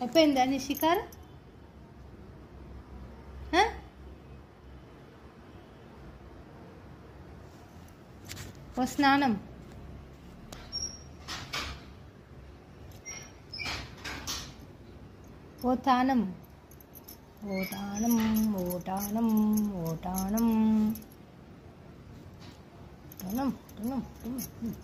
అయిపోయిందా నీ షికారు? ఓ స్నానం. ఓ తానం. ఓటానం ఓటానం ఓటానం టనం టనం టనం.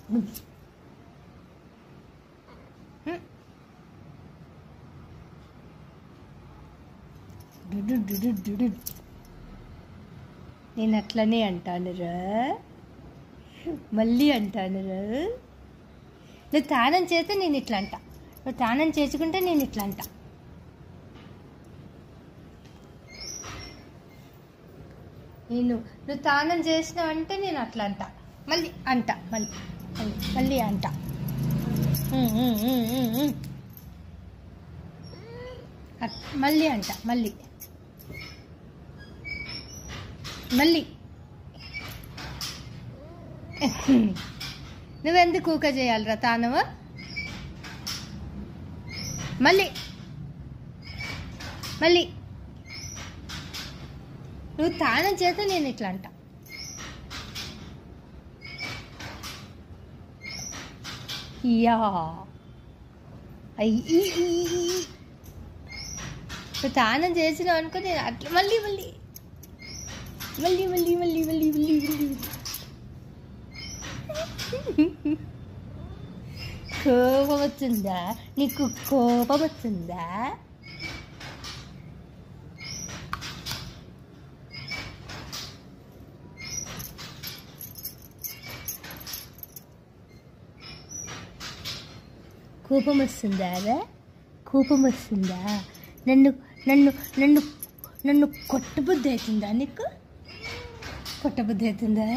నేను అట్లనే అంటానురా, మళ్ళీ అంటానురా. నువ్వు తానం చేస్తే నేను ఇట్లా అంట, నువ్వు తానం చేసుకుంటే నేను ఇట్లా అంట. నువ్వు తానం చేసినావు అంటే నేను అట్లా అంట, మళ్ళీ అంట, మళ్ళీ అంట. మళ్ళీ అంట, మళ్ళీ నువ్వెందుకు ఊక చేయాలిరా తానవా? మళ్ళీ నువ్వు తానం చేస్తే నేను ఇట్లా అంట. యా నువ్వు తానం చేసినావు అనుకో నేను అట్లా మళ్ళీ కోపం వచ్చిందా నీకు? కోపం వచ్చిందా? కోపం వస్తుందా? కోపం వస్తుందా? నన్ను నన్ను నన్ను నన్ను కొట్టబుద్ధి అవుతుందా నీకు? కొట్టబుద్ధి అవుతుందా?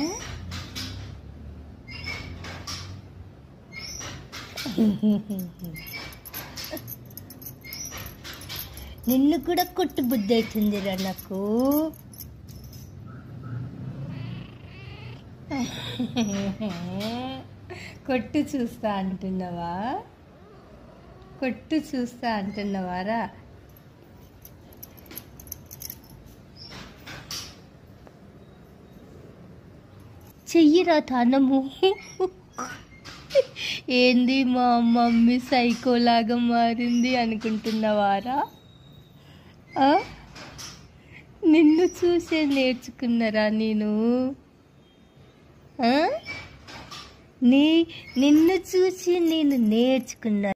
నిన్ను కూడా కొట్టబుద్ధి అవుతుందిరా నాకు. కొట్టు చూస్తా అంటున్నావా? కొట్టు చూస్తా అంటున్నావారా? చెయ్యిరా తానము. ఏంది మా మమ్మీ సైకోలాగా మారింది అనుకుంటున్నావారా? నిన్ను చూసే నేర్చుకున్నారా నేను? నిన్ను చూసి నేను నేర్చుకున్నా.